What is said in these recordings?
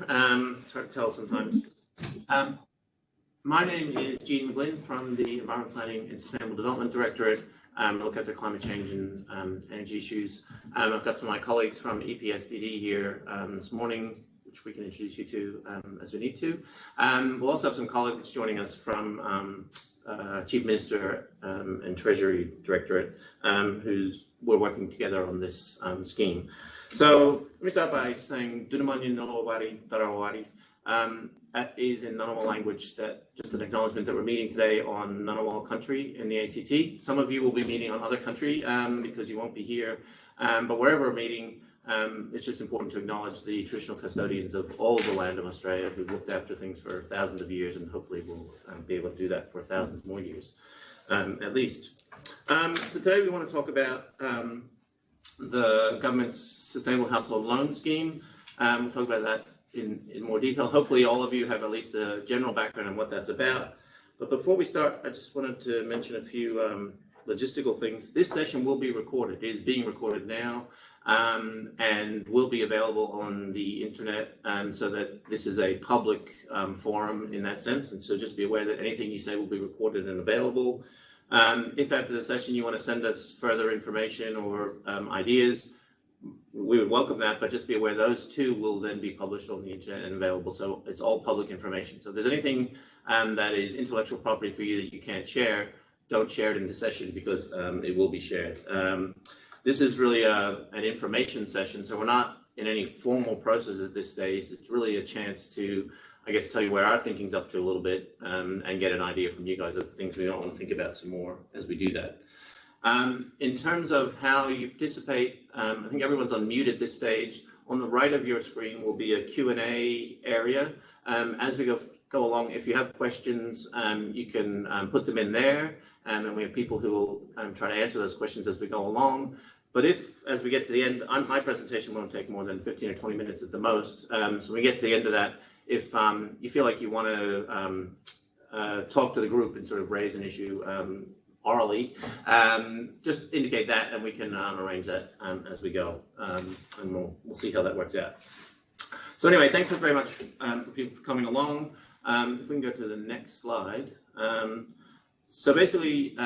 It's hard to tell sometimes. My name is Gene McGlynn from the Environment Planning and Sustainable Development Directorate. I look after climate change and energy issues. I've got some of my colleagues from EPSDD here this morning, which we can introduce you to as we need to. We'll also have some colleagues joining us from Chief Minister and Treasury Directorate, we're working together on this scheme. So let me start by saying Dunamanyan Nonawari Tarawari. That is in Ngunnawal language, that just an acknowledgement that we're meeting today on Ngunnawal country in the ACT. Some of you will be meeting on other country because you won't be here, but wherever we're meeting, it's just important to acknowledge the traditional custodians of all the land of Australia who've looked after things for thousands of years, and hopefully we'll be able to do that for thousands more years, at least. So today we want to talk about the government's Sustainable Household Loan Scheme. We'll talk about that in more detail. Hopefully all of you have at least a general background on what that's about. But before we start, I just wanted to mention a few logistical things. This session will be recorded. It is being recorded now and will be available on the internet, so that this is a public forum in that sense. And so just be aware that anything you say will be recorded and available. If after the session you want to send us further information or ideas, we would welcome that, but just be aware those too will then be published on the internet and available. So it's all public information. So if there's anything that is intellectual property for you that you can't share, don't share it in the session because it will be shared. This is really an information session, so we're not in any formal process at this stage. It's really a chance to, I guess, tell you where our thinking's up to a little bit and get an idea from you guys of things we don't want to think about some more as we do that. In terms of how you participate, I think everyone's on mute at this stage. On the right of your screen will be a Q&A area. As we go along, if you have questions, you can put them in there, and we have people who will try to answer those questions as we go along. But if, as we get to the end, my presentation won't take more than 15 or 20 minutes at the most. So when we get to the end of that, if you feel like you want to talk to the group and sort of raise an issue orally, just indicate that, and we can arrange that as we go, and we'll see how that works out. So anyway, thanks very much for people for coming along. If we can go to the next slide. So basically,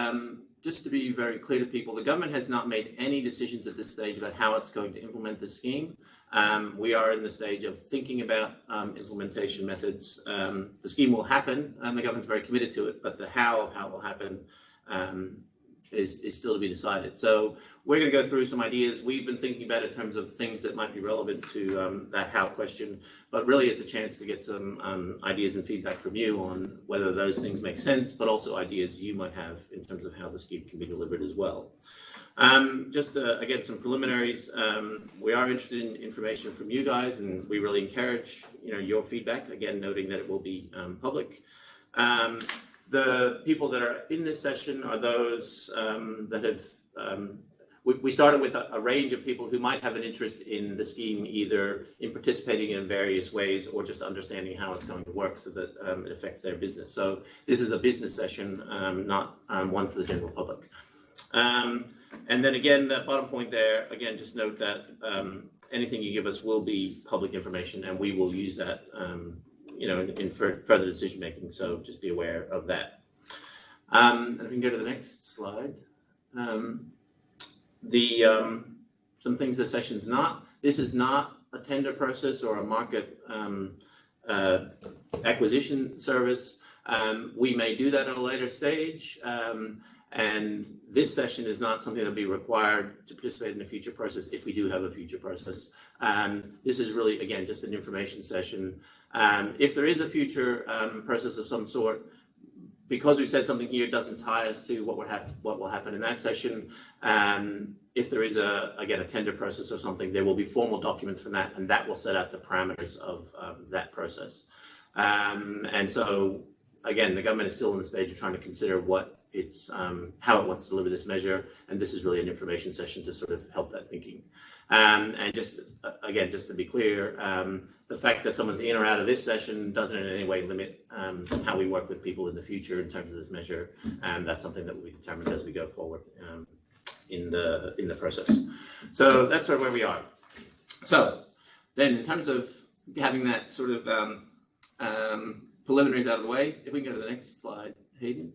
just to be very clear to people, the government has not made any decisions at this stage about how it's going to implement the scheme. We are in the stage of thinking about implementation methods. The scheme will happen, and the government's very committed to it, but the how it will happen is still to be decided. So we're going to go through some ideas we've been thinking about in terms of things that might be relevant to that how question, but really it's a chance to get some ideas and feedback from you on whether those things make sense, but also ideas you might have in terms of how the scheme can be delivered as well. Just again, some preliminaries. We are interested in information from you guys, and we really encourage your feedback, again noting that it will be public. The people that are in this session are those that have, we started with a range of people who might have an interest in the scheme, either in participating in various ways or just understanding how it's going to work so that it affects their business. So this is a business session, not one for the general public. And then again, that bottom point there, again, just note that anything you give us will be public information, and we will use that in further decision making. So just be aware of that. And we can go to the next slide. Some things the session's not. This is not a tender process or a market acquisition service. We may do that at a later stage. And this session is not something that will be required to participate in a future process if we do have a future process. This is really, again, just an information session. If there is a future process of some sort, because we said something here doesn't tie us to what will happen in that session. If there is again a tender process or something, there will be formal documents from that, and that will set out the parameters of that process. And so again, the government is still in the stage of trying to consider what it's how it wants to deliver this measure, and this is really an information session to sort of help that thinking. And just again, just to be clear, the fact that someone's in or out of this session doesn't in any way limit how we work with people in the future in terms of this measure, and that's something that will be determined as we go forward in the process. So that's sort of where we are. So then, in terms of having that sort of preliminaries out of the way, if we can go to the next slide, Hayden.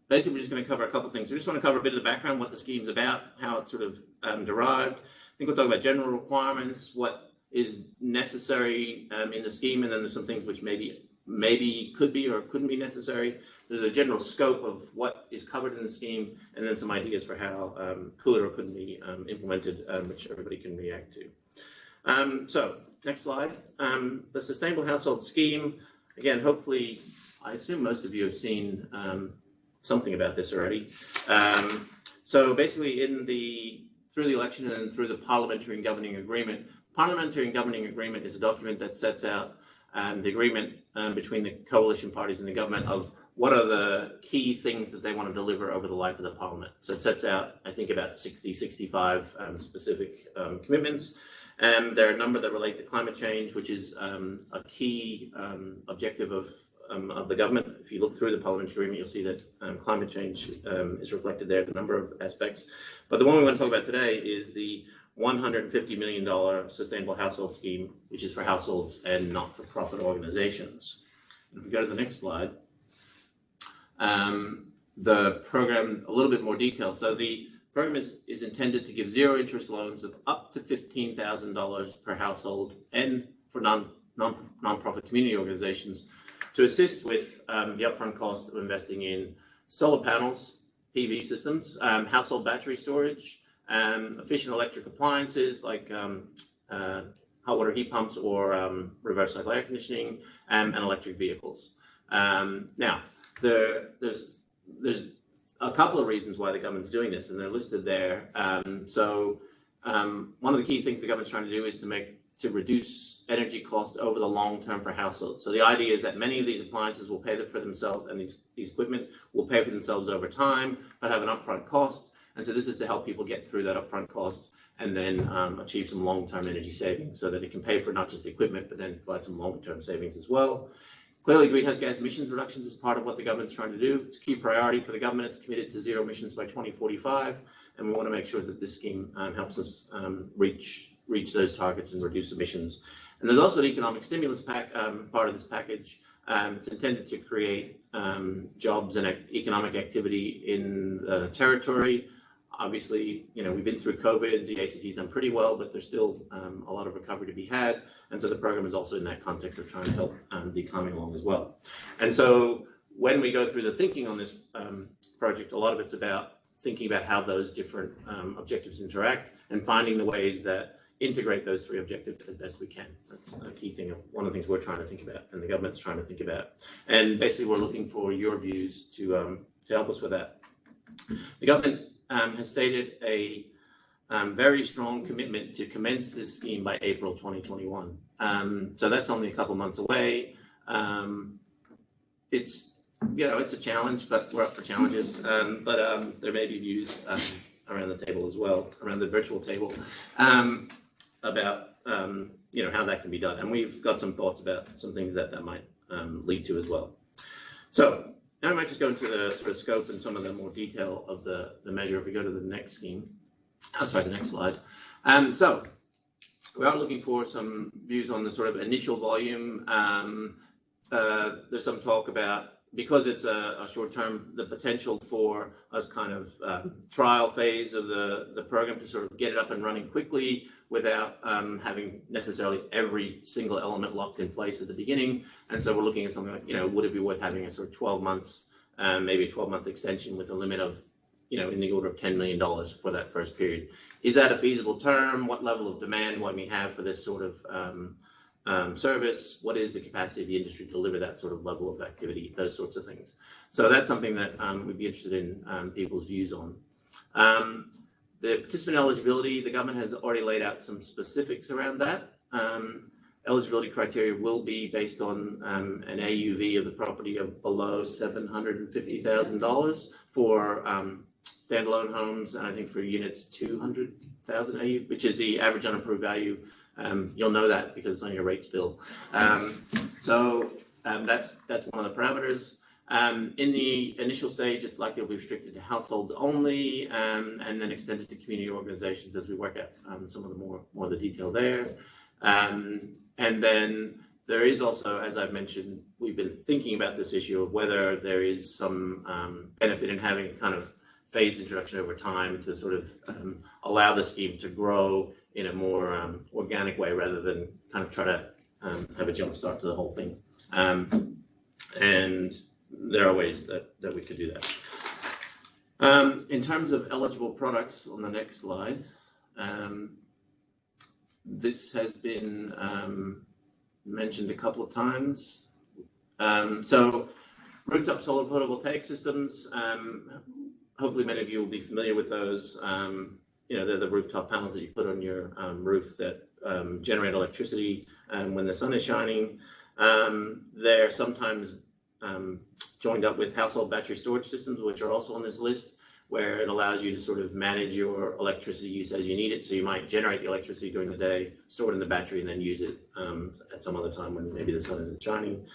Basically, we're just going to cover a couple of things. We just want to cover a bit of the background, what the scheme's about, how it's sort of derived. I think we'll talk about general requirements, what is necessary in the scheme, and then there's some things which maybe could be or couldn't be necessary. There's a general scope of what is covered in the scheme, and then some ideas for how could or couldn't be implemented, which everybody can react to. So, next slide. The Sustainable Household Scheme. Again, hopefully, I assume most of you have seen something about this already. So basically, through the election and then through the Parliamentary and Governing Agreement. Parliamentary and Governing Agreement is a document that sets out the agreement between the coalition parties and the government of what are the key things that they want to deliver over the life of the Parliament. So it sets out, I think, about 65 specific commitments. There are a number that relate to climate change, which is a key objective of the government. If you look through the Parliamentary Agreement, you'll see that climate change is reflected there in a number of aspects. But the one we want to talk about today is the $150 million Sustainable Household Scheme, which is for households and not-for-profit organizations. If we go to the next slide, the program, a little bit more detail. So the program is intended to give zero interest loans of up to $15,000 per household and for non-profit community organizations to assist with the upfront cost of investing in solar panels, PV systems, household battery storage, efficient electric appliances like hot water heat pumps or reverse cycle air conditioning, and electric vehicles. Now, there's a couple of reasons why the government's doing this, and they're listed there. One of the key things the government's trying to do is to reduce energy costs over the long term for households. So the idea is that many of these appliances will pay for themselves, and these equipment will pay for themselves over time, but have an upfront cost. And so this is to help people get through that upfront cost and then achieve some long-term energy savings so that it can pay for not just equipment, but then provide some long-term savings as well. Clearly, greenhouse gas emissions reductions is part of what the government's trying to do. It's a key priority for the government. It's committed to zero emissions by 2045, and we want to make sure that this scheme helps us reach those targets and reduce emissions. And there's also an economic stimulus part of this package. It's intended to create jobs and economic activity in the territory. Obviously, we've been through COVID, the ACT's done pretty well, but there's still a lot of recovery to be had. And so the program is also in that context of trying to help the economy along as well. And so when we go through the thinking on this project, a lot of it's about thinking about how those different objectives interact and finding the ways that integrate those three objectives as best we can. That's a key thing of one of the things we're trying to think about and the government's trying to think about. And basically, we're looking for your views to help us with that. The government has stated a very strong commitment to commence this scheme by April 2021. So that's only a couple months away. It's a challenge, but we're up for challenges. But there may be views around the table as well, around the virtual table, about how that can be done. And we've got some thoughts about some things that might lead to as well. So now I might just go into the sort of scope and some of the more detail of the measure. If we go to the next scheme, the next slide. So we are looking for some views on the sort of initial volume. There's some talk about, because it's a short term, the potential for us kind of trial phase of the program to sort of get it up and running quickly without having necessarily every single element locked in place at the beginning. And so we're looking at something like, would it be worth having a sort of 12 months, maybe a 12-month extension with a limit of, in the order of $10 million for that first period. Is that a feasible term? What level of demand might we have for this sort of service? What is the capacity of the industry to deliver that sort of level of activity? Those sorts of things. So that's something that we'd be interested in people's views on. The participant eligibility, the government has already laid out some specifics around that. Eligibility criteria will be based on an AUV of the property of below $750,000 for standalone homes, and I think for units 200,000 AU, which is the average unapproved value. You'll know that because it's on your rates bill. So that's one of the parameters. In the initial stage, it's likely to be restricted to households only, and then extended to community organizations as we work out some of the more of the detail there. And then there is also, as I've mentioned, we've been thinking about this issue of whether there is some benefit in having a kind of phased introduction over time to sort of allow the scheme to grow in a more organic way rather than kind of try to have a jump start to the whole thing. And there are ways that we could do that. In terms of eligible products on the next slide, this has been mentioned a couple of times. So rooftop solar photovoltaic systems, hopefully many of you will be familiar with those. They're the rooftop panels that you put on your roof that generate electricity when the sun is shining. They're sometimes joined up with household battery storage systems, which are also on this list, where it allows you to sort of manage your electricity use as you need it. So you might generate the electricity during the day, store it in the battery, and then use it at some other time when maybe the sun isn't shining.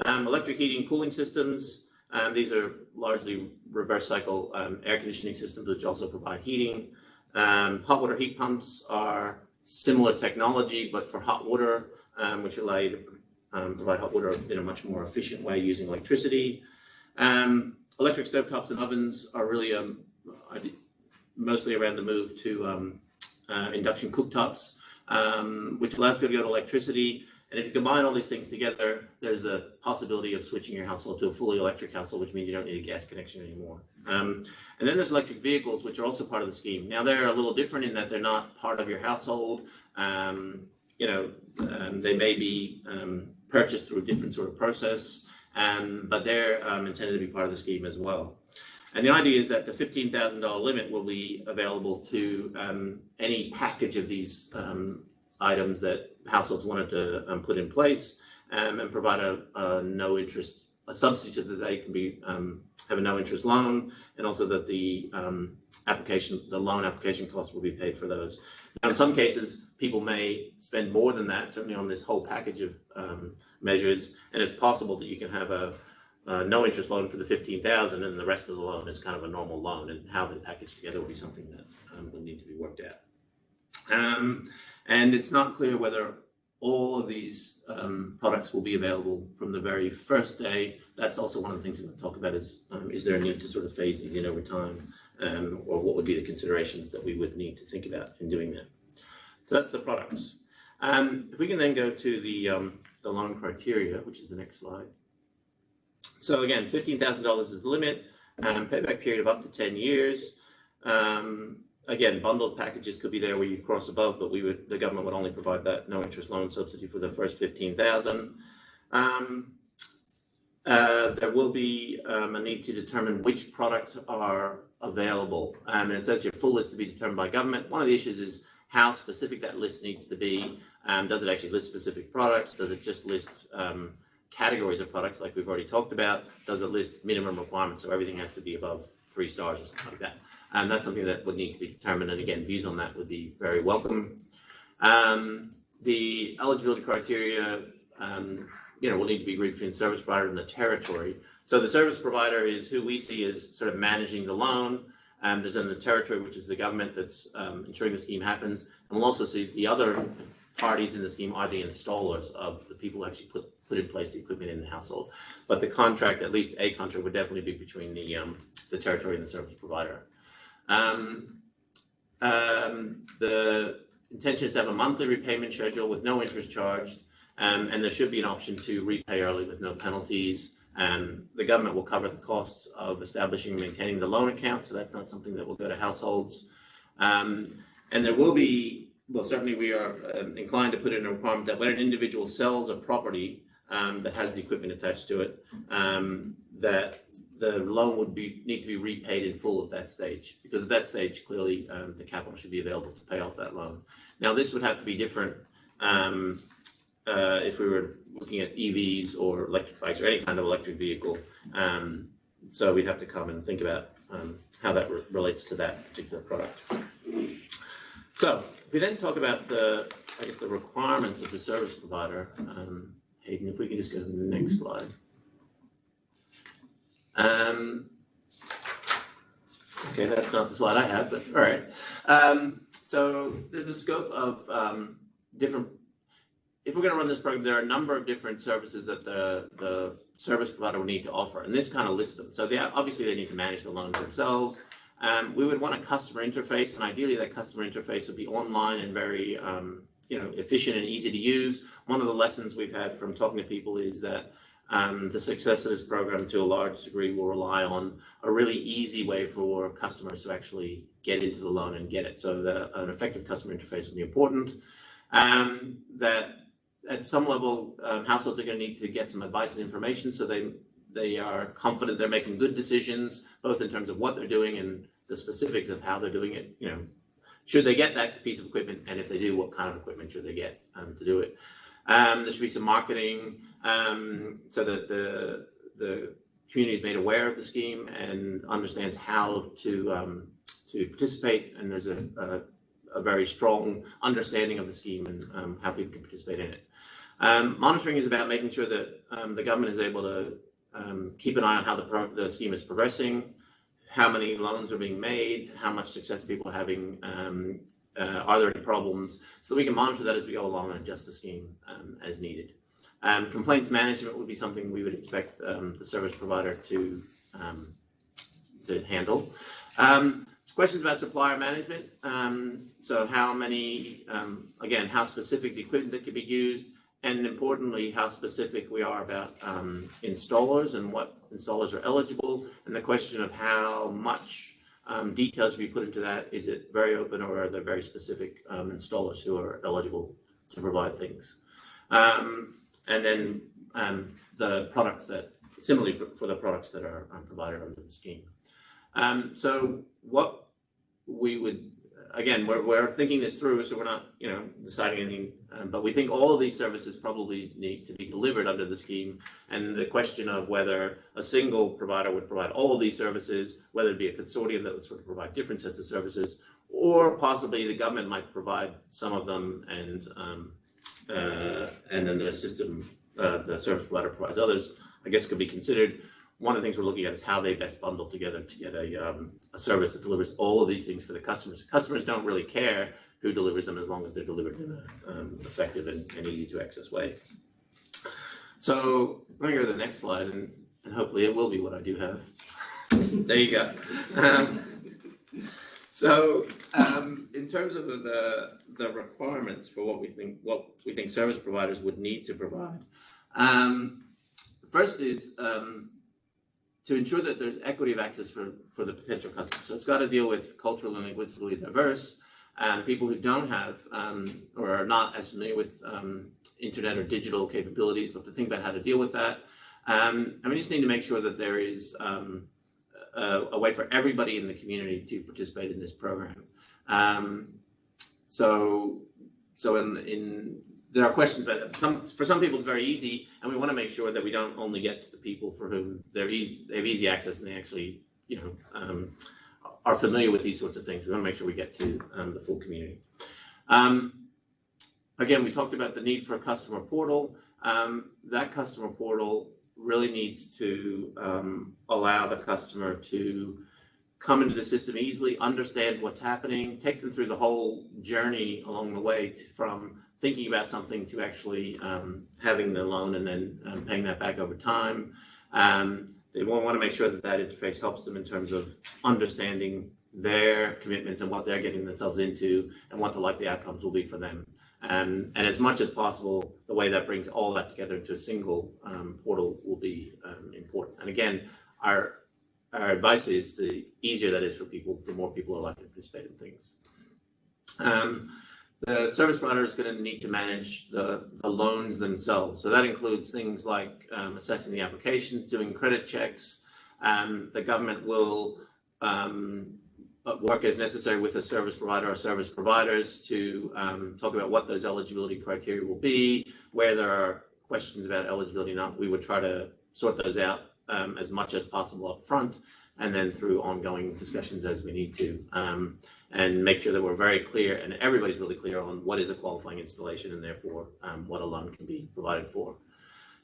Electric heating and cooling systems. These are largely reverse cycle air conditioning systems, which also provide heating. Hot water heat pumps are similar technology, but for hot water, which allow you to provide hot water in a much more efficient way using electricity. Electric stovetops and ovens are really mostly around the move to induction cooktops, which allows people to go to electricity. And if you combine all these things together, there's a possibility of switching your household to a fully electric household, which means you don't need a gas connection anymore. And then there's electric vehicles, which are also part of the scheme. Now, they're a little different in that they're not part of your household. They may be purchased through a different sort of process, but they're intended to be part of the scheme as well. And the idea is that the $15,000 limit will be available to any package of these items that households wanted to put in place and provide a no interest, a substitute that they can be have a no interest loan, and also that the loan application costs will be paid for those. Now, in some cases, people may spend more than that, certainly on this whole package of measures, and it's possible that you can have a no interest loan for the $15,000, and the rest of the loan is kind of a normal loan, and how they package together will be something that will need to be worked out. And it's not clear whether all of these products will be available from the very first day. That's also one of the things we're going to talk about is there a need to sort of phase these in over time, or what would be the considerations that we would need to think about in doing that. So that's the products. If we can then go to the loan criteria, which is the next slide. So again, $15,000 is the limit, payback period of up to 10 years. Again, bundled packages could be there where you cross above, but the government would only provide that no interest loan subsidy for the first $15,000. There will be a need to determine which products are available. And it says here full list to be determined by government. One of the issues is how specific that list needs to be. Does it actually list specific products? Does it just list categories of products like we've already talked about? Does it list minimum requirements? So everything has to be above 3 stars or something like that. And that's something that would need to be determined. And again, views on that would be very welcome. The eligibility criteria, will need to be agreed between the service provider and the territory. So the service provider is who we see as sort of managing the loan. There's then the territory, which is the government that's ensuring the scheme happens. And we'll also see the other parties in the scheme are the installers of the people who actually put in place the equipment in the household. But the contract, at least a contract, would definitely be between the territory and the service provider. The intention is to have a monthly repayment schedule with no interest charged, and there should be an option to repay early with no penalties. The government will cover the costs of establishing and maintaining the loan account, so that's not something that will go to households. And there will be, well, certainly we are inclined to put in a requirement that when an individual sells a property that has the equipment attached to it, that the loan would need to be repaid in full at that stage, because at that stage, clearly, the capital should be available to pay off that loan. Now, this would have to be different if we were looking at EVs or electric bikes or any kind of electric vehicle. So we'd have to come and think about how that relates to that particular product. So if we then talk about the requirements of the service provider, Hayden, if we can just go to the next slide. Okay, that's not the slide I have, but all right. So there's a scope of different. If we're going to run this program, there are a number of different services that the service provider will need to offer, and this kind of lists them. So obviously they need to manage the loans themselves. We would want a customer interface, and ideally that customer interface would be online and very efficient and easy to use. One of the lessons we've had from talking to people is that the success of this program to a large degree will rely on a really easy way for customers to actually get into the loan and get it. So an effective customer interface will be important. That at some level, households are going to need to get some advice and information so they are confident they're making good decisions, both in terms of what they're doing and the specifics of how they're doing it. Should they get that piece of equipment, and if they do, what kind of equipment should they get to do it? There should be some marketing so that the community is made aware of the scheme and understands how to participate, and there's a very strong understanding of the scheme and how people can participate in it. Monitoring is about making sure that the government is able to keep an eye on how the scheme is progressing, how many loans are being made, how much success people are having, are there any problems, so that we can monitor that as we go along and adjust the scheme as needed. Complaints management would be something we would expect the service provider to handle. Questions about supplier management. So how many, again, how specific the equipment that could be used, and importantly, how specific we are about installers and what installers are eligible, and the question of how much details we put into that. Is it very open, or are there very specific installers who are eligible to provide things? And then the products that, similarly for the products that are provided under the scheme. So what we would, again, we're thinking this through, so we're not, deciding anything, but we think all of these services probably need to be delivered under the scheme, and the question of whether a single provider would provide all of these services, whether it be a consortium that would sort of provide different sets of services, or possibly the government might provide some of them, and then the system, the service provider provides others, I guess could be considered. One of the things we're looking at is how they best bundle together to get a service that delivers all of these things for the customers. Customers don't really care who delivers them as long as they're delivered in an effective and easy to access way. So let me go to the next slide, and hopefully it will be what I do have. There you go. So in terms of the requirements for what we think service providers would need to provide, first is to ensure that there's equity of access for the potential customers. So it's got to deal with cultural and linguistically diverse people who don't have or are not as familiar with internet or digital capabilities. We'll have to think about how to deal with that. And we just need to make sure that there is a way for everybody in the community to participate in this program. There are questions, but for some people it's very easy, and we want to make sure that we don't only get to the people for whom they have easy access and they actually, are familiar with these sorts of things. We want to make sure we get to the full community. Again, we talked about the need for a customer portal. That customer portal really needs to allow the customer to come into the system easily, understand what's happening, take them through the whole journey along the way from thinking about something to actually having the loan and then paying that back over time. They want to make sure that interface helps them in terms of understanding their commitments and what they're getting themselves into and what the likely outcomes will be for them. And as much as possible, the way that brings all that together into a single portal will be important. And again, our advice is the easier that is for people, the more people are likely to participate in things. The service provider is going to need to manage the loans themselves. So that includes things like assessing the applications, doing credit checks. The government will work as necessary with a service provider or service providers to talk about what those eligibility criteria will be, where there are questions about eligibility or not. We would try to sort those out as much as possible up front, and then through ongoing discussions as we need to. And make sure that we're very clear and everybody's really clear on what is a qualifying installation and therefore what a loan can be provided for.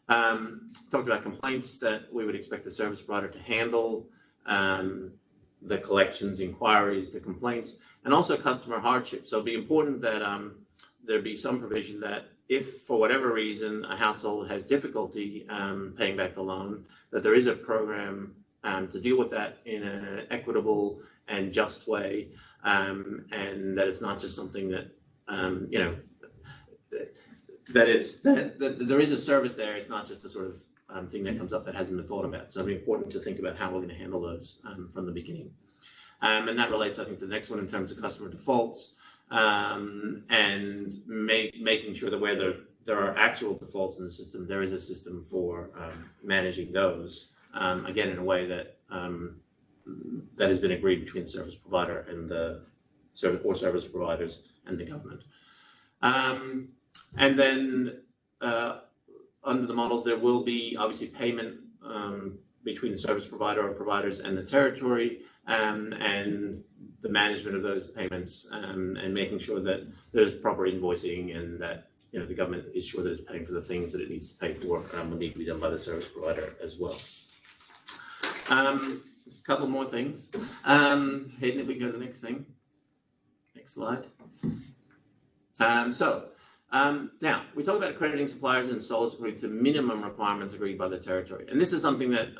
Talked about complaints that we would expect the service provider to handle, the collections, inquiries, the complaints, and also customer hardship. So it'd be important that there be some provision that if for whatever reason a household has difficulty paying back the loan, that there is a program to deal with that in an equitable and just way, and that it's not just something that that there is a service there. It's not just a sort of thing that comes up that hasn't been thought about. So it'd be important to think about how we're going to handle those from the beginning. And that relates, I think, to the next one in terms of customer defaults, and making sure that where there are actual defaults in the system, there is a system for managing those, again, in a way that that has been agreed between the service provider and the service providers and the government. And then under the models, there will be obviously payment between the service provider or providers and the territory, and the management of those payments, and making sure that there's proper invoicing and that the government is sure that it's paying for the things that it needs to pay for, will need to be done by the service provider as well. A couple more things. Hayden, if we can go to the next thing. Next slide. Now, we talk about accrediting suppliers and installers according to minimum requirements agreed by the territory. And this is something that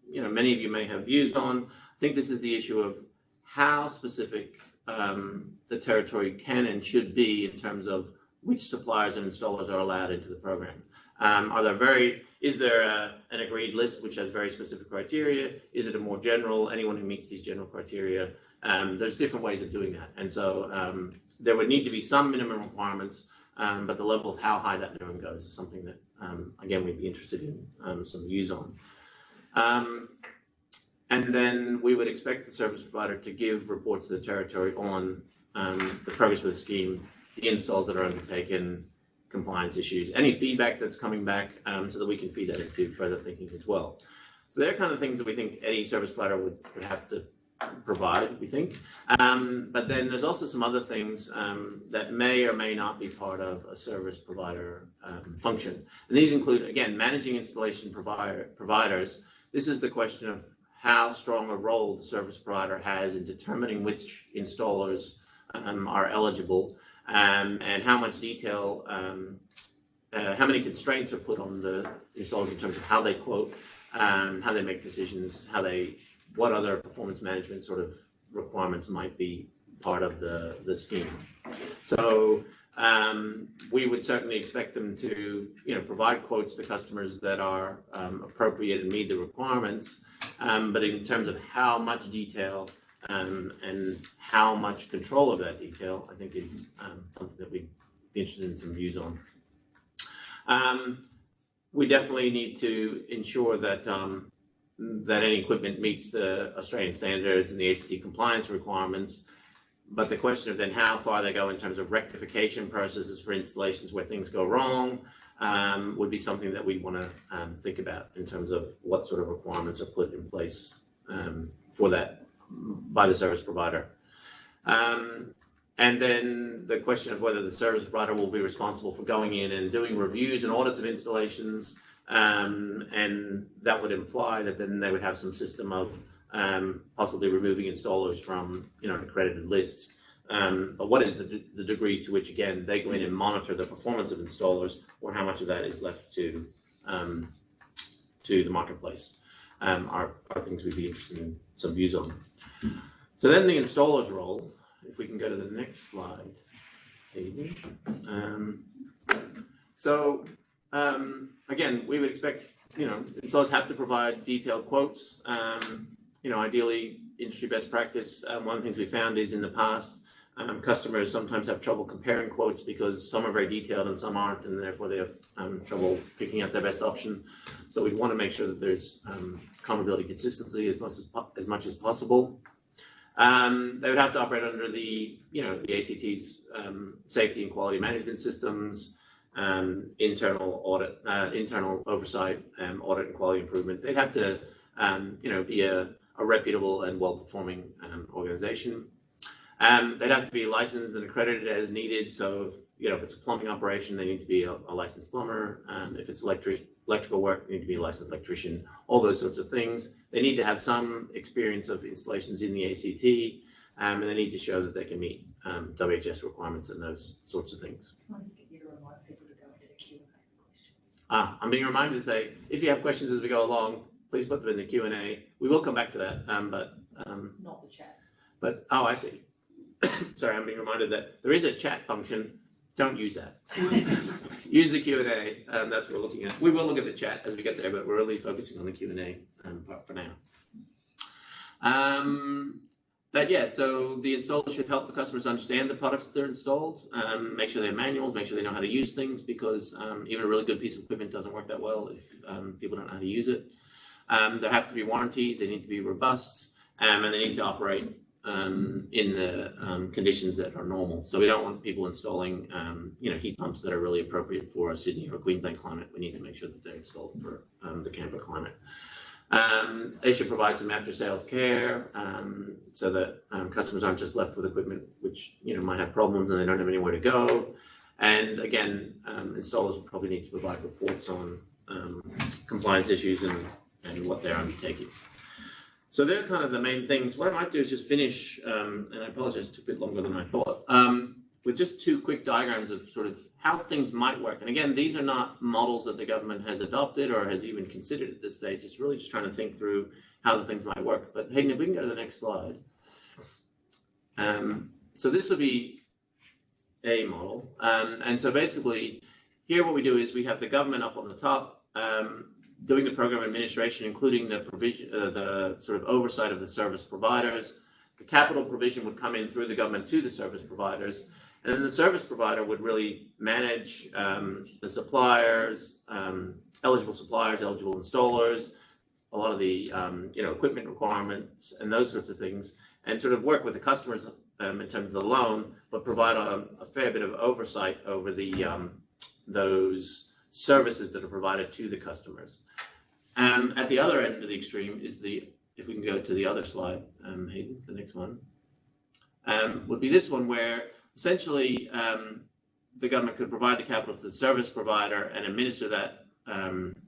many of you may have views on. I think this is the issue of how specific the territory can and should be in terms of which suppliers and installers are allowed into the program. Is there an agreed list which has very specific criteria? Is it a more general, anyone who meets these general criteria? There's different ways of doing that. And so there would need to be some minimum requirements, but the level of how high that minimum goes is something that, again, we'd be interested in some views on. And then we would expect the service provider to give reports to the territory on the progress with the scheme, the installs that are undertaken, compliance issues, any feedback that's coming back, so that we can feed that into further thinking as well. So they're kind of things that we think any service provider would have to provide, we think. But then there's also some other things that may or may not be part of a service provider function. And these include, again, managing installation providers. This is the question of how strong a role the service provider has in determining which installers are eligible, and how much detail, how many constraints are put on the installers in terms of how they quote, how they make decisions, what other performance management sort of requirements might be part of the scheme. So we would certainly expect them to provide quotes to customers that are appropriate and meet the requirements, but in terms of how much detail and how much control of that detail, I think is something that we'd be interested in some views on. We definitely need to ensure that that any equipment meets the Australian standards and the ACT compliance requirements. But the question of then how far they go in terms of rectification processes for installations where things go wrong would be something that we'd want to think about in terms of what sort of requirements are put in place for that by the service provider. And then the question of whether the service provider will be responsible for going in and doing reviews and audits of installations, and that would imply that then they would have some system of possibly removing installers from an accredited list. But what is the degree to which, again, they go in and monitor the performance of installers, or how much of that is left to the marketplace, are things we'd be interested in some views on. So then the installer's role, if we can go to the next slide, maybe. Again, we would expect, installers have to provide detailed quotes. Ideally, industry best practice. One of the things we found is in the past, customers sometimes have trouble comparing quotes because some are very detailed and some aren't, and therefore they have trouble picking out their best option. So we want to make sure that there's comparability, consistency as much as possible. They would have to operate under the ACT's safety and quality management systems, internal audit, internal oversight, audit and quality improvement. They'd have to, be a reputable and well-performing organization. They'd have to be licensed and accredited as needed. So if it's a plumbing operation, they need to be a licensed plumber. If it's electrical work, they need to be a licensed electrician, all those sorts of things. They need to have some experience of installations in the ACT, and they need to show that they can meet WHS requirements and those sorts of things. Can I just get you to remind people to go into the Q&A questions? I'm being reminded to say, if you have questions as we go along, please put them in the Q&A. We will come back to that, Not the chat. but I see. Sorry, I'm being reminded that there is a chat function. Don't use that. Use the Q&A. That's what we're looking at. We will look at the chat as we get there, but we're really focusing on the Q&A part for now. So the installer should help the customers understand the products that they're installed, make sure they have manuals, make sure they know how to use things, because even a really good piece of equipment doesn't work that well if people don't know how to use it. There have to be warranties, they need to be robust, and they need to operate in the conditions that are normal. So we don't want people installing heat pumps that are really appropriate for a Sydney or Queensland climate. We need to make sure that they're installed for the Canberra climate. They should provide some after sales care so that customers aren't just left with equipment which might have problems and they don't have anywhere to go. And again, installers will probably need to provide reports on compliance issues and what they're undertaking. So they're kind of the main things. What I might do is just finish, and I apologize, it took a bit longer than I thought, with just two quick diagrams of sort of how things might work. And again, these are not models that the government has adopted or has even considered at this stage. It's really just trying to think through how the things might work. But Hayden, if we can go to the next slide. So this would be a model. And so basically, here what we do is we have the government up on the top, doing the program administration, including the provision, the sort of oversight of the service providers. The capital provision would come in through the government to the service providers. And then the service provider would really manage the suppliers, eligible suppliers, eligible installers, a lot of the equipment requirements and those sorts of things, and sort of work with the customers in terms of the loan, but provide a fair bit of oversight over the those services that are provided to the customers. At the other end of the extreme is if we can go to the other slide, Hayden, the next one, would be this one where essentially the government could provide the capital to the service provider and administer that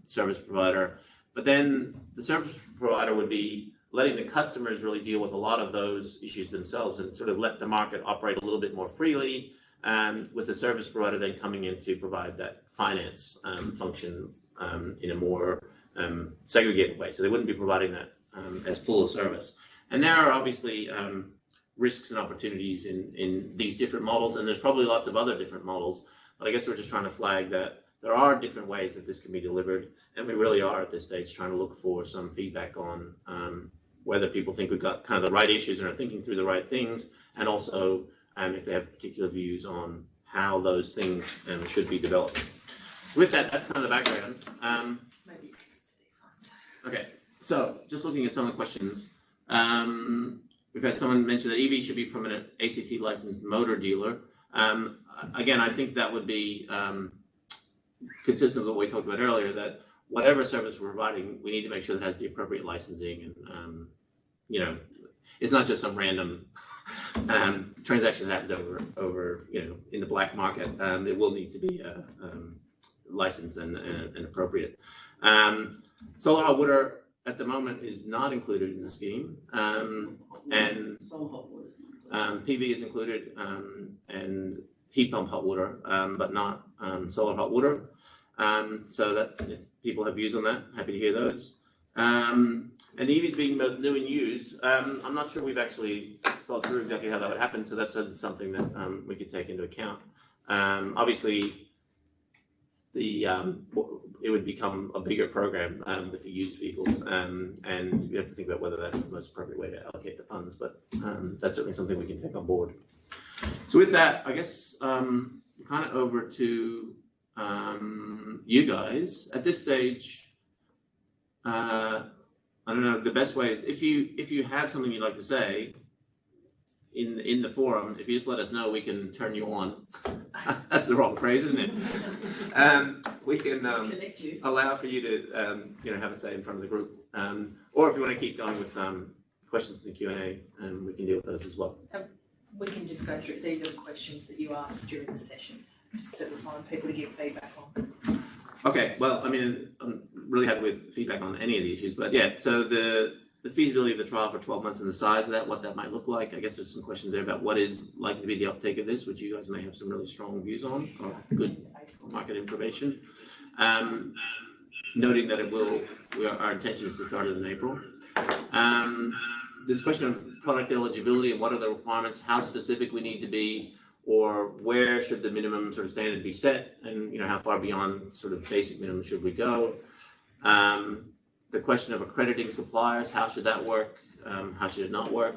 service provider, but then the service provider would be letting the customers really deal with a lot of those issues themselves and sort of let the market operate a little bit more freely, with the service provider then coming in to provide that finance function in a more segregated way. So they wouldn't be providing that as full a service. And there are obviously risks and opportunities in these different models, and there's probably lots of other different models, but I guess we're just trying to flag that there are different ways that this can be delivered, and we really are at this stage trying to look for some feedback on whether people think we've got kind of the right issues and are thinking through the right things, and also if they have particular views on how those things should be developed. With that, that's kind of the background. Maybe you can answer these ones. Okay, so just looking at some of the questions. We've had someone mention that EV should be from an ACT licensed motor dealer. Again, I think that would be consistent with what we talked about earlier, that whatever service we're providing, we need to make sure that it has the appropriate licensing, and it's not just some random transaction that happens over in the black market. It will need to be licensed and appropriate. Solar hot water at the moment is not included in the scheme, and PV is included, and heat pump hot water, but not solar hot water. So that if people have views on that, happy to hear those. And the EVs being both new and used, I'm not sure we've actually thought through exactly how that would happen, so that's something that we could take into account. Obviously, it would become a bigger program with the used vehicles, and we have to think about whether that's the most appropriate way to allocate the funds, but that's certainly something we can take on board. So with that, I guess kind of over to you guys. At this stage, I don't know, the best way is if you have something you'd like to say in the forum, if you just let us know, we can turn you on. That's the wrong phrase, isn't it? We can allow for you to have a say in front of the group, or if you want to keep going with questions in the Q&A, we can deal with those as well. We can just go through. These are the questions that you asked during the session. just to remind people to give feedback on. Okay, well, I mean, I'm really happy with feedback on any of the issues, but yeah, so the feasibility of the trial for 12 months and the size of that, what that might look like. I guess there's some questions there about what is likely to be the uptake of this, which you guys may have some really strong views on, or good market information. Noting that our intention is to start it in April. This question of product eligibility and what are the requirements, how specific we need to be, or where should the minimum sort of standard be set, and how far beyond sort of basic minimum should we go? The question of accrediting suppliers, how should that work? How should it not work?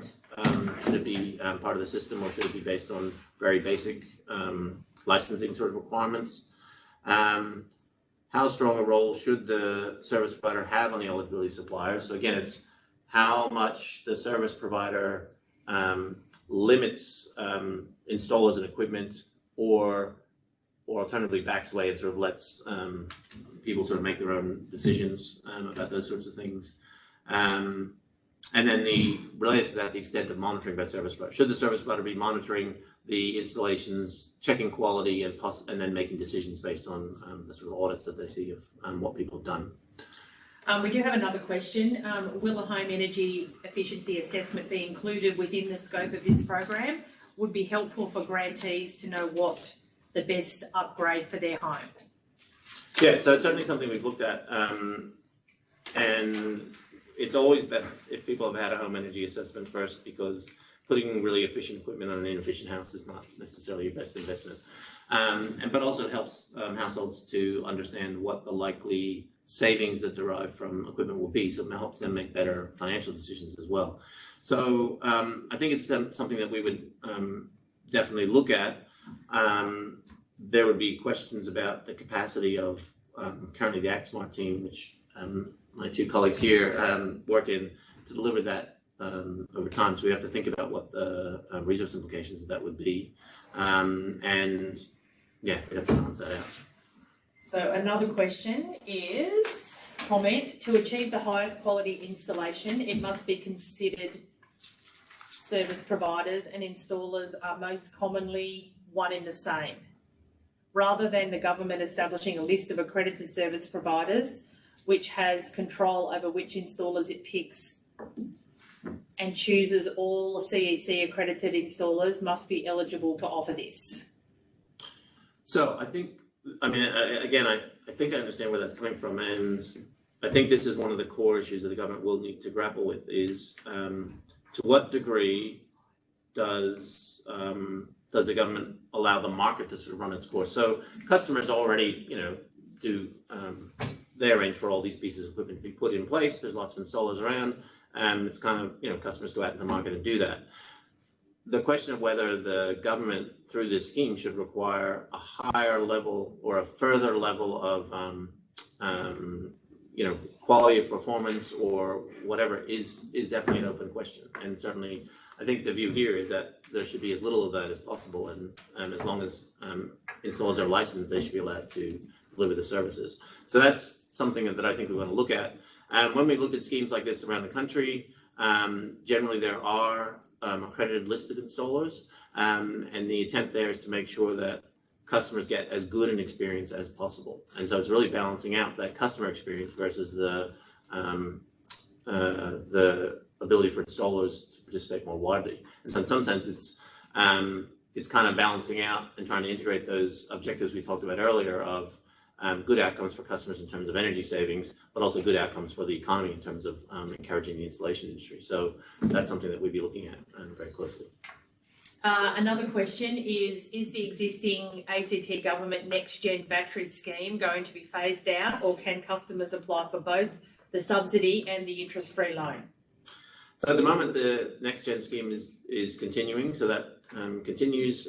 Should it be part of the system, or should it be based on very basic licensing sort of requirements? How strong a role should the service provider have on the eligibility of suppliers? So again, it's how much the service provider limits installers and equipment, or alternatively backs away and sort of lets people sort of make their own decisions about those sorts of things. And then related to that, the extent of monitoring by service provider. Should the service provider be monitoring the installations, checking quality, and then making decisions based on the sort of audits that they see of what people have done? We do have another question. Will a home energy efficiency assessment be included within the scope of this program? Would be helpful for grantees to know what the best upgrade for their home. Yeah, so it's certainly something we've looked at, and it's always better if people have had a home energy assessment first, because putting really efficient equipment on an inefficient house is not necessarily your best investment. But also it helps households to understand what the likely savings that derive from equipment will be, so it helps them make better financial decisions as well. So I think it's something that we would definitely look at. There would be questions about the capacity of currently the ActSmart team, which my two colleagues here work in, to deliver that over time. So we have to think about what the resource implications of that would be. And yeah, we have to balance that out. So another question is, comment, to achieve the highest quality installation, it must be considered service providers and installers are most commonly one in the same. Rather than the government establishing a list of accredited service providers, which has control over which installers it picks and chooses, all CEC accredited installers must be eligible to offer this. So I think I think I understand where that's coming from, and I think this is one of the core issues that the government will need to grapple with is to what degree does the government allow the market to sort of run its course? So customers already, they arrange for all these pieces of equipment to be put in place. There's lots of installers around, and it's kind of, customers go out into the market and do that. The question of whether the government, through this scheme, should require a higher level or a further level of, quality of performance or whatever is definitely an open question. And certainly, I think the view here is that there should be as little of that as possible, and as long as installers are licensed, they should be allowed to deliver the services. So that's something that I think we want to look at. And when we looked at schemes like this around the country, generally there are accredited listed installers, and the intent there is to make sure that customers get as good an experience as possible. And so it's really balancing out that customer experience versus the ability for installers to participate more widely. And so in some sense, it's kind of balancing out and trying to integrate those objectives we talked about earlier of good outcomes for customers in terms of energy savings, but also good outcomes for the economy in terms of encouraging the installation industry. So that's something that we'd be looking at very closely. Another question is the existing ACT government next-gen battery scheme going to be phased out, or can customers apply for both the subsidy and the interest-free loan? So at the moment, the next-gen scheme is continuing, so that continues.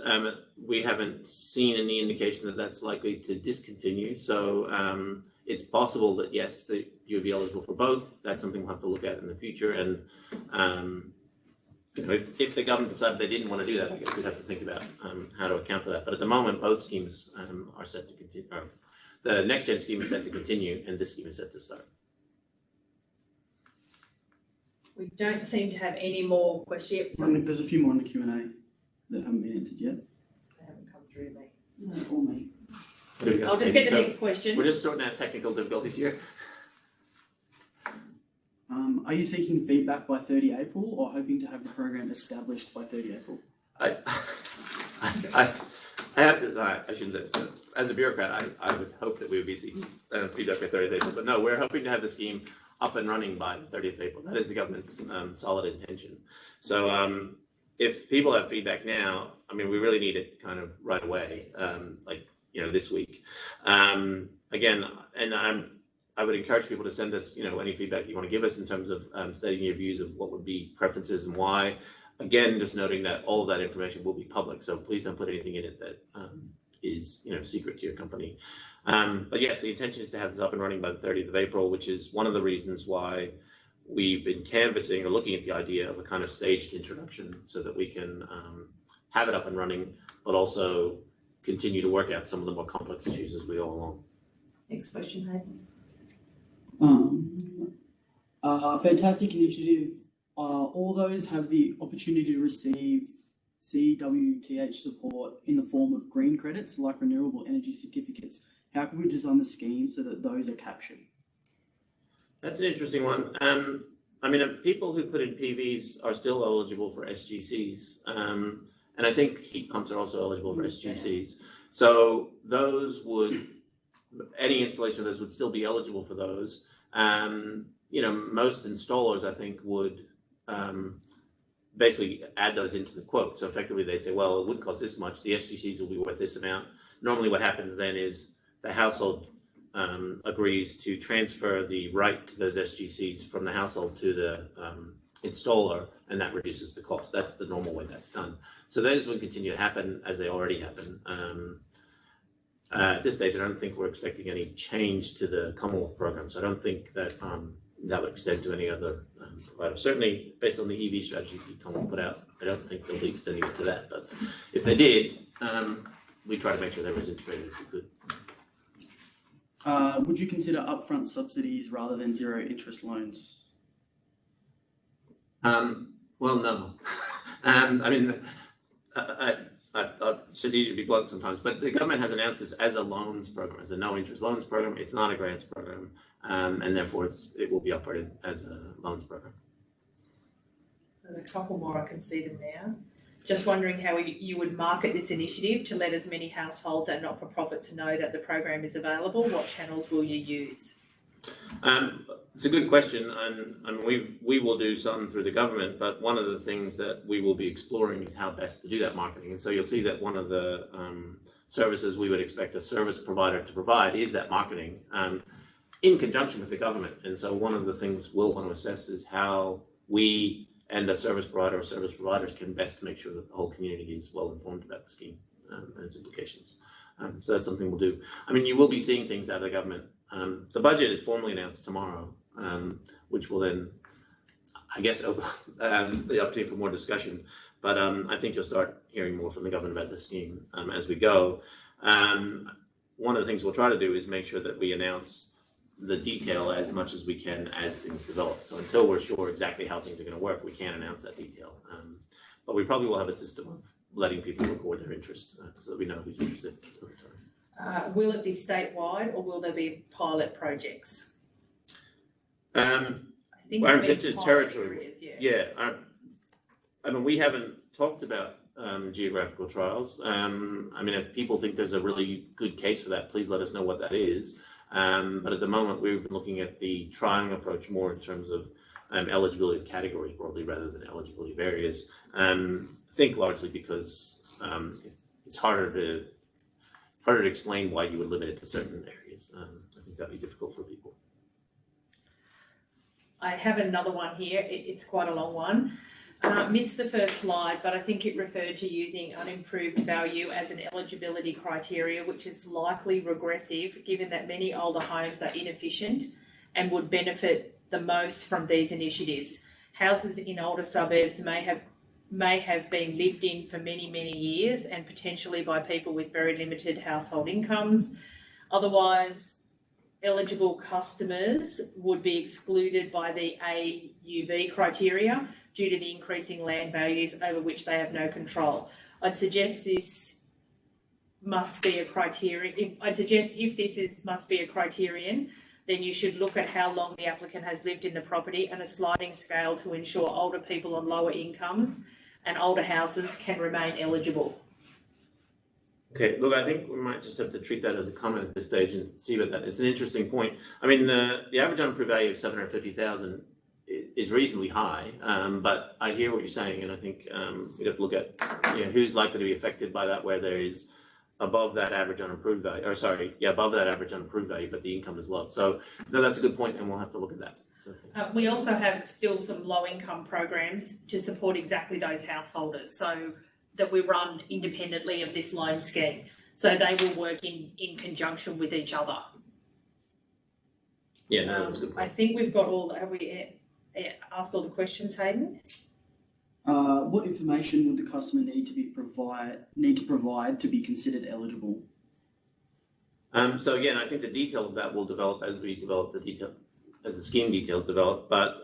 We haven't seen any indication that that's likely to discontinue. So it's possible that, yes, that you would be eligible for both. That's something we'll have to look at in the future. And if the government decided they didn't want to do that, I guess we'd have to think about how to account for that. But at the moment, both schemes are set to continue. The next-gen scheme is set to continue, and this scheme is set to start. We don't seem to have any more questions. There's a few more in the Q&A that haven't been answered yet. They haven't come through me. That's all me. What do we got? I'll just get the So next question. We're just sorting out technical difficulties here. Are you seeking feedback by 30 April or hoping to have the program established by 30 April? I have to, I shouldn't say this, but as a bureaucrat, I would hope that we would be seeking feedback by 30th April. But no, we're hoping to have the scheme up and running by 30th April. That is the government's solid intention. So if people have feedback now, I mean, we really need it kind of right away, like, this week. Again, and I would encourage people to send us, any feedback you want to give us in terms of stating your views of what would be preferences and why. Again, just noting that all of that information will be public, so please don't put anything in it that is, secret to your company. But yes, the intention is to have this up and running by the 30th of April, which is one of the reasons why we've been canvassing or looking at the idea of a kind of staged introduction so that we can have it up and running, but also continue to work out some of the more complex issues as we go along. Next question, Hayden. Fantastic initiative. All those have the opportunity to receive CWTH support in the form of green credits, like renewable energy certificates. How can we design the scheme so that those are captured? That's an interesting one. People who put in PVs are still eligible for SGCs. And I think heat pumps are also eligible for SGCs. So any installation of those would still be eligible for those. Most installers, I think, would basically add those into the quote. So effectively they'd say, well, it would cost this much, the SGCs will be worth this amount. Normally what happens then is the household agrees to transfer the right to those SGCs from the household to the installer, and that reduces the cost. That's the normal way that's done. So those will continue to happen as they already happen. At this stage, I don't think we're expecting any change to the Commonwealth program. So I don't think that that would extend to any other provider. Certainly, based on the EV strategy Commonwealth put out, I don't think they'll be extending it to that. But if they did, we try to make sure they were as integrated as we could. Would you consider upfront subsidies rather than zero interest loans? Well, no. It's just easier to be blunt sometimes, but the government has announced this as a loans program, as a no-interest loans program. It's not a grants program, and therefore it will be operated as a loans program. There's a couple more I can see them now. Just wondering how you would market this initiative to let as many households and not-for-profits know that the program is available. What channels will you use? It's a good question, and we will do something through the government, but one of the things that we will be exploring is how best to do that marketing. And so you'll see that one of the services we would expect a service provider to provide is that marketing in conjunction with the government. And so one of the things we'll want to assess is how we and a service provider or service providers can best make sure that the whole community is well informed about the scheme and its implications. So that's something we'll do. You will be seeing things out of the government. The budget is formally announced tomorrow, which will then, I guess, open the opportunity for more discussion. But I think you'll start hearing more from the government about the scheme as we go. One of the things we'll try to do is make sure that we announce the detail as much as we can as things develop. So until we're sure exactly how things are going to work, we can't announce that detail. But we probably will have a system of letting people record their interest so that we know who's interested over time. Will it be statewide or will there be pilot projects? Our intention is territory. We haven't talked about geographical trials. If people think there's a really good case for that, please let us know what that is. But at the moment, we've been looking at the trying approach more in terms of eligibility of categories broadly rather than eligibility of areas. I think largely because it's harder to explain why you would limit it to certain areas. I think that'd be difficult for people. I have another one here. It's quite a long one. Missed the first slide, but I think it referred to using unimproved value as an eligibility criteria, which is likely regressive given that many older homes are inefficient and would benefit the most from these initiatives. Houses in older suburbs may have been lived in for many, many years and potentially by people with very limited household incomes. Otherwise, eligible customers would be excluded by the AUV criteria due to the increasing land values over which they have no control. I'd suggest this must be a criterion, I suggest if this must be a criterion, then you should look at how long the applicant has lived in the property and a sliding scale to ensure older people on lower incomes and older houses can remain eligible. Okay, look, I think we might just have to treat that as a comment at this stage and see about that. It's an interesting point. I mean, the average unimproved value of 750,000 is reasonably high, but I hear what you're saying, and I think we'd have to look at who's likely to be affected by that, where there is above that average unimproved value, above that average unimproved value, but the income is low. So no, that's a good point, and we'll have to look at that. We also have still some low income programs to support exactly those householders, so that we run independently of this loan scheme. So they will work in conjunction with each other. Yeah, no, that's a good point. I think we've got have we asked all the questions, Hayden? What information would the customer need to provide to be considered eligible? So again, I think the detail of that will develop as we develop the detail, as the scheme details develop, but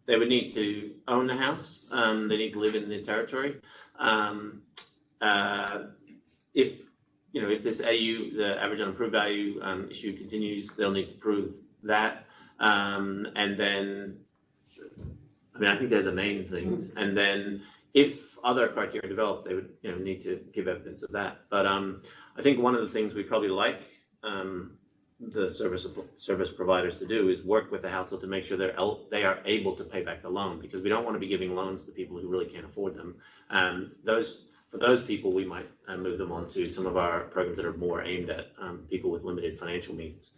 they would need to own the house. They need to live in the territory. If this AU, the average unimproved value issue continues, they'll need to prove that. And then, I mean, I think they're the main things. And then if other criteria develop, they would need to give evidence of that. But I think one of the things we probably like the service providers to do is work with the household to make sure they are able to pay back the loan, because we don't want to be giving loans to people who really can't afford them. For those people, we might move them on to some of our programs that are more aimed at people with limited financial means.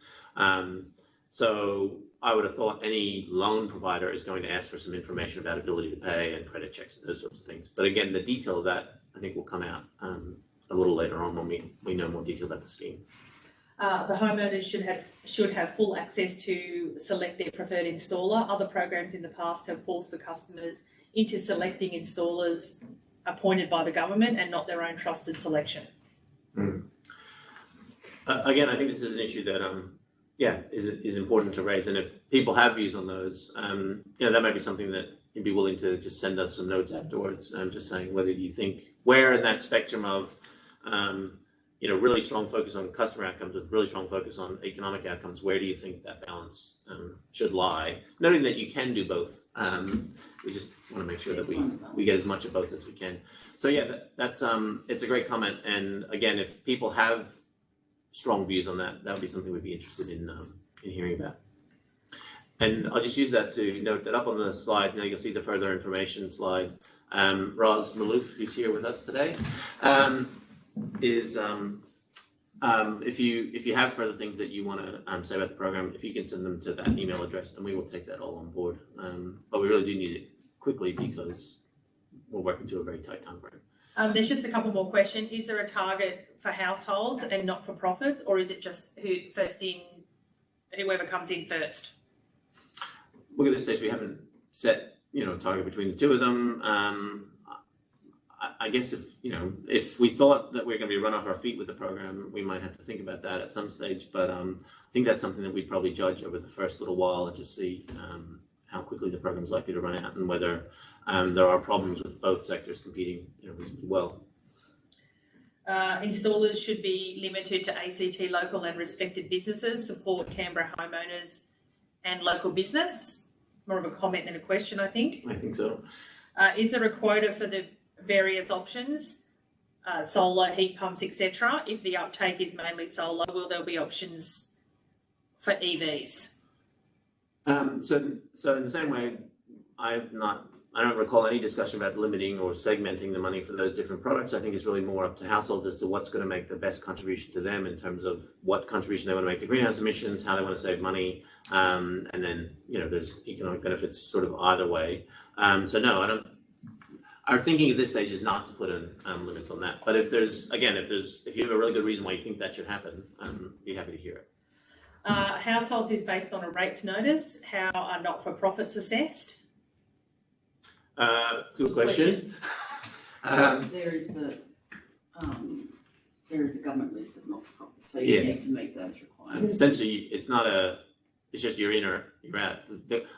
So I would have thought any loan provider is going to ask for some information about ability to pay and credit checks and those sorts of things. But again, the detail of that I think will come out a little later on when we know more detail about the scheme. The homeowners should have full access to select their preferred installer. Other programs in the past have forced the customers into selecting installers appointed by the government and not their own trusted selection. Again, I think this is an issue that is important to raise, and if people have views on those, that might be something that you'd be willing to just send us some notes afterwards, just saying whether you think where in that spectrum of really strong focus on customer outcomes with really strong focus on economic outcomes, where do you think that balance should lie? Noting that you can do both. We just want to make sure that we get as much of both as we can. So yeah, that's it's a great comment. And again, if people have strong views on that, that would be something we'd be interested in hearing about. And I'll just use that to note that up on the slide, you'll see the further information slide. Roz Malouf, who's here with us today, is if you have further things that you want to say about the program, if you can send them to that email address, and we will take that all on board. But we really do need it quickly because we're working to a very tight time frame. There's just a couple more questions. Is there a target for households and not for profits, or is it just whoever comes in first? Look, at this stage, we haven't set a target between the two of them. I guess if we thought that we we're going to be run off our feet with the program, we might have to think about that at some stage. But I think that's something that we'd probably judge over the first little while and just see how quickly the program is likely to run out and whether there are problems with both sectors competing reasonably well. Installers should be limited to ACT local and respected businesses, support Canberra homeowners and local business. More of a comment than a question, I think. I think so. Is there a quota for the various options, solar, heat pumps, etc.? If the uptake is mainly solar, will there be options for EVs? So in the same way, I don't recall any discussion about limiting or segmenting the money for those different products. I think it's really more up to households as to what's going to make the best contribution to them in terms of what contribution they want to make to greenhouse emissions, how they want to save money, and then there's economic benefits sort of either way. So no, I don't. Our thinking at this stage is not to put in limits on that. But if you have a really good reason why you think that should happen, be happy to hear it. Households is based on a rates notice. How are not-for-profits assessed? Good question. There is a government list of not-for-profits, so you need to meet those requirements. Essentially, it's not a it's just you're in or you're out.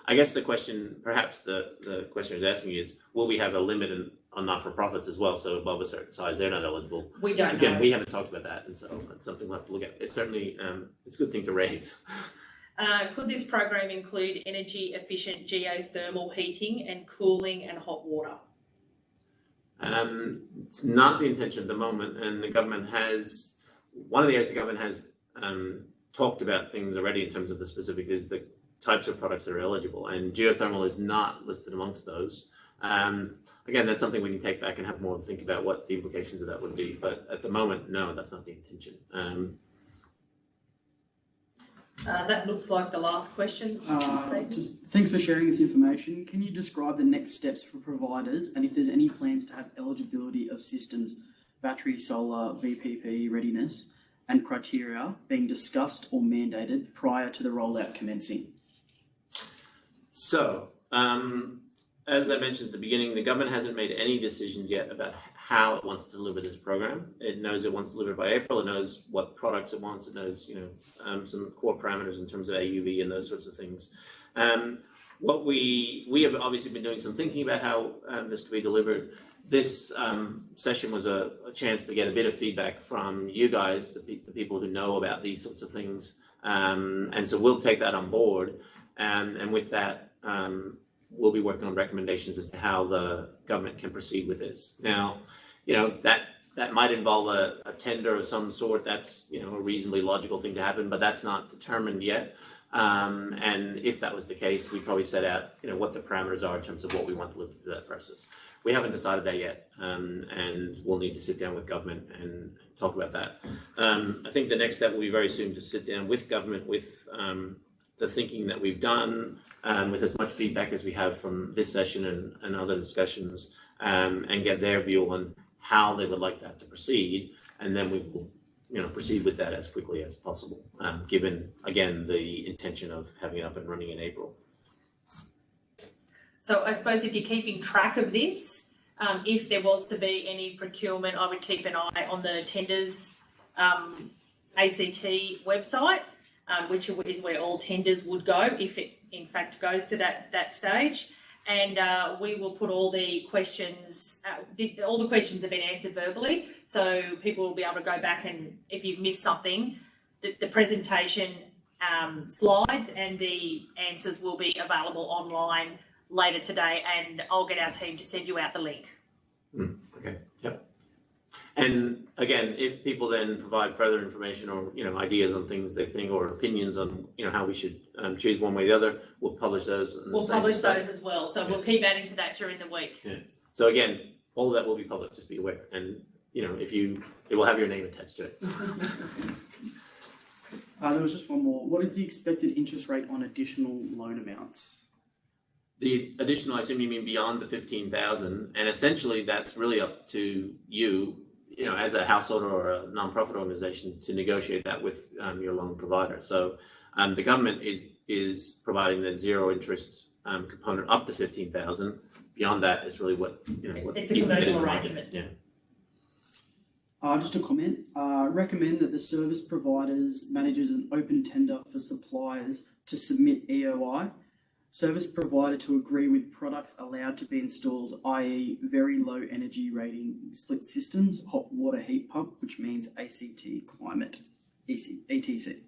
I guess the question, perhaps the questioner is asking is, will we have a limit on not-for-profits as well? So above a certain size, they're not eligible. We don't Again, know. we haven't talked about that, and so it's something we'll have to look at. It's certainly, it's a good thing to raise. Could this program include energy efficient geothermal heating and cooling and hot water? It's not the intention at the moment, and the government has, one of the areas the government has talked about things already in terms of the specifics is the types of products that are eligible, and geothermal is not listed amongst those. Again, that's something we can take back and have more think about what the implications of that would be, but at the moment, no, that's not the intention. That looks like the last question. Just thanks for sharing this information. Can you describe the next steps for providers and if there's any plans to have eligibility of systems, battery, solar, VPP readiness, and criteria being discussed or mandated prior to the rollout commencing? So, as I mentioned at the beginning, the government hasn't made any decisions yet about how it wants to deliver this program. It knows it wants to deliver it by April. It knows what products it wants. It knows, some core parameters in terms of AUV and those sorts of things. What we have obviously been doing some thinking about how this could be delivered. This session was a chance to get a bit of feedback from you guys, the people who know about these sorts of things. And so we'll take that on board. And with that, we'll be working on recommendations as to how the government can proceed with this. Now, that might involve a tender of some sort. That's, a reasonably logical thing to happen, but that's not determined yet. And if that was the case, we'd probably set out, what the parameters are in terms of what we want to look through that process. We haven't decided that yet, and we'll need to sit down with government and talk about that. I think the next step will be very soon to sit down with government with the thinking that we've done, with as much feedback as we have from this session and other discussions, and get their view on how they would like that to proceed, and then we will, proceed with that as quickly as possible, given, again, the intention of having it up and running in April. So I suppose if you're keeping track of this, if there was to be any procurement, I would keep an eye on the tenders ACT website, which is where all tenders would go if it in fact goes to that stage. And we will put all the questions, all the questions have been answered verbally, so people will be able to go back and if you've missed something, the presentation slides and the answers will be available online later today, and I'll get our team to send you out the link. Okay, yep. And again, if people then provide further information or, ideas on things they think or opinions on, how we should choose one way or the other, we'll publish those. We'll publish those as well. So we'll keep adding to that during the week. Yeah. So again, all of that will be published, just be aware. And, it will have your name attached to it. There was just one more. What is the expected interest rate on additional loan amounts? The additional, I assume you mean beyond the 15,000, and essentially that's really up to you, as a household or a nonprofit organization to negotiate that with your loan provider. So the government is providing the zero interest component up to 15,000. Beyond that is really what what it's a commercial arrangement. Yeah. Just a comment. Recommend that the service providers manages an open tender for suppliers to submit EOI. Service provider to agree with products allowed to be installed, i.e. very low energy rating split systems, hot water heat pump, which means ACT climate, ETC.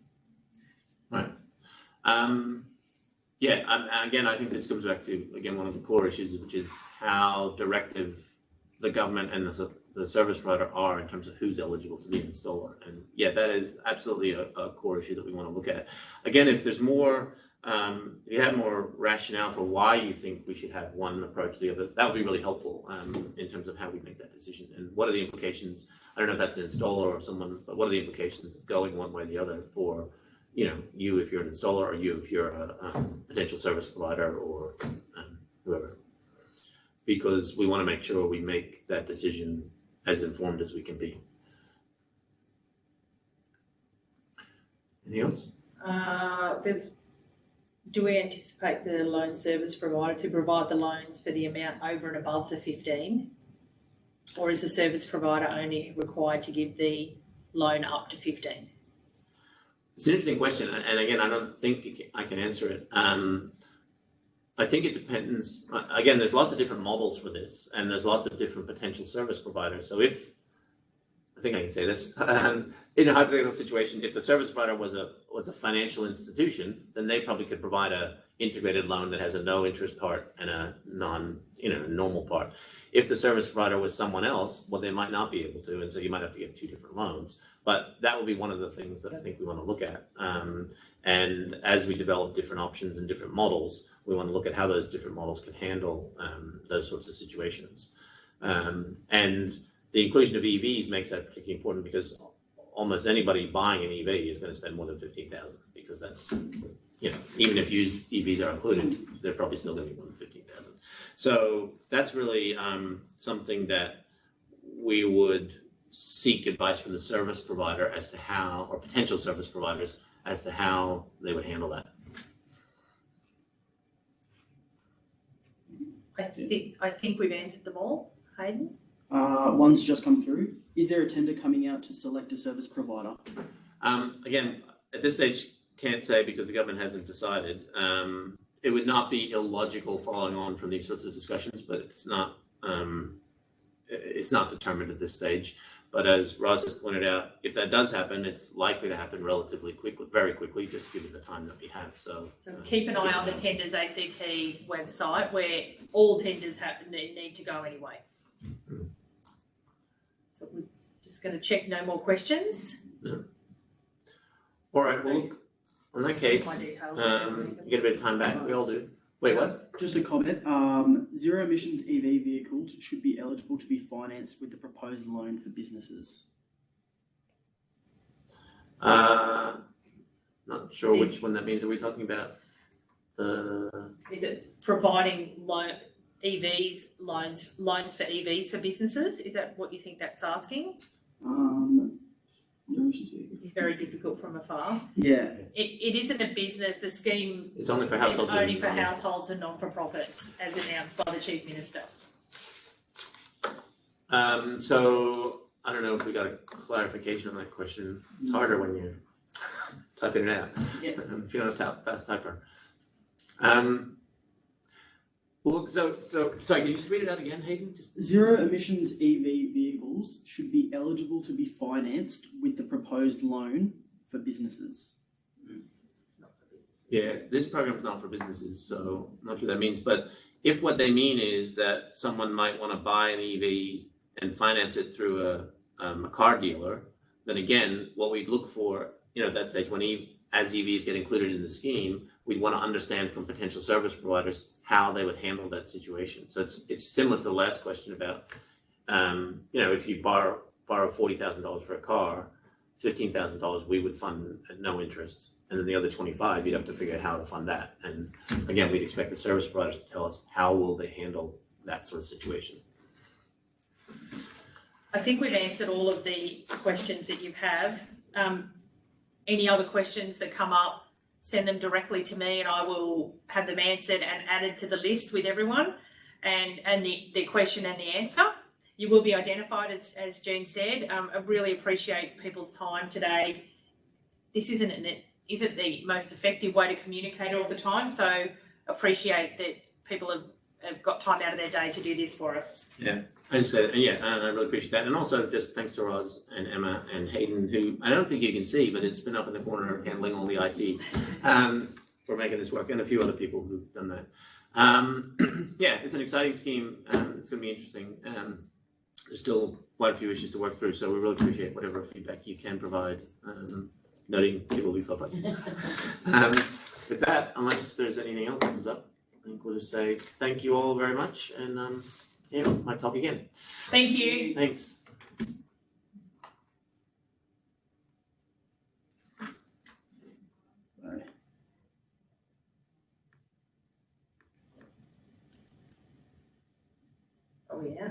Right. Again, I think this comes back to, one of the core issues, which is how directive the government and the service provider are in terms of who's eligible to be an installer. And that is absolutely a core issue that we want to look at. Again, if there's more, if you have more rationale for why you think we should have one approach or the other, that would be really helpful in terms of how we make that decision. And what are the implications? I don't know if that's an installer or someone, but what are the implications of going one way or the other for, you if you're an installer or you if you're a potential service provider or whoever. Because we want to make sure we make that decision as informed as we can be. Anything else? Do we anticipate the loan service provider to provide the loans for the amount over and above the 15? Or is the service provider only required to give the loan up to 15? The It's an interesting question, and again, I don't think I can answer it. I think it depends. Again, there's lots of different models for this, and there's lots of different potential service providers. So if I think I can say this, in a hypothetical situation, if the service provider was a financial institution, then they probably could provide a integrated loan that has a no interest part and a normal part. If the service provider was someone else, well, they might not be able to, and so you might have to get two different loans. But that will be one of the things that I think we want to look at. And as we develop different options and different models, we want to look at how those different models can handle those sorts of situations. And the inclusion of EVs makes that particularly important because almost anybody buying an EV is going to spend more than $15,000 because that's, even if used EVs are included, they're probably still going to be more than $15,000. So that's really something that we would seek advice from the service provider as to how, or potential service providers, as to how they would handle that. I think we've answered them all. Hayden? One's just come through. Is there a tender coming out to select a service provider? Again, at this stage, can't say because the government hasn't decided. It would not be illogical following on from these sorts of discussions, but it's not determined at this stage. But as Roz has pointed out, if that does happen, it's likely to happen relatively quickly, very quickly, just given the time that we have. So keep an eye on the Tenders ACT website where all tenders need to go anyway. So we're just going to check no more questions. Yeah. All right, well, look, in that case, My details. you get a bit of time back. We all do. Wait, what? Just a comment. Zero emissions EV vehicles should be eligible to be financed with the proposed loan for businesses. Not sure which one that means. Are we talking about Is it providing loans for EVs for businesses? Is that what you think that's asking? Zero emissions vehicles. This is very difficult from afar. Yeah. It isn't a business. The scheme It's only for is households. only for households and non-for-profits, as announced by the Chief Minister. So I don't know if we got a clarification on that question. It's harder when you're typing it out. Yeah. If you're not a fast typer. Well, so sorry, can you just read it out again, Hayden? Zero emissions EV vehicles should be eligible to be financed with the proposed loan for businesses. It's not for business. Yeah, this program is not for businesses, so I'm not sure what that means. But if what they mean is that someone might want to buy an EV and finance it through a car dealer, then again, what we'd look for, at that stage, as EVs get included in the scheme, we'd want to understand from potential service providers how they would handle that situation. So it's similar to the last question about, if you borrow $40,000 for a car, $15,000 we would fund at no interest, and then the other 25 you'd have to figure out how to fund that. And again, we'd expect the service providers to tell us how will they handle that sort of situation. I think we've answered all of the questions that you have. Any other questions that come up, send them directly to me and I will have them answered and added to the list with everyone and the question and the answer. You will be identified as Jean said. I really appreciate people's time today. This isn't the most effective way to communicate all the time, so appreciate that people have got time out of their day to do this for us. Yeah. I just said, and I really appreciate that. And also just thanks to Roz and Emma and Hayden, who I don't think you can see, but it's been up in the corner handling all the IT for making this work, and a few other people who've done that. Yeah, it's an exciting scheme. It's going to be interesting. There's still quite a few issues to work through, so we really appreciate whatever feedback you can provide, noting people we felt like. With that, unless there's anything else that comes up, I think we'll just say thank you all very much, and yeah, might talk again. Thank you. Thanks. Sorry. Oh yeah.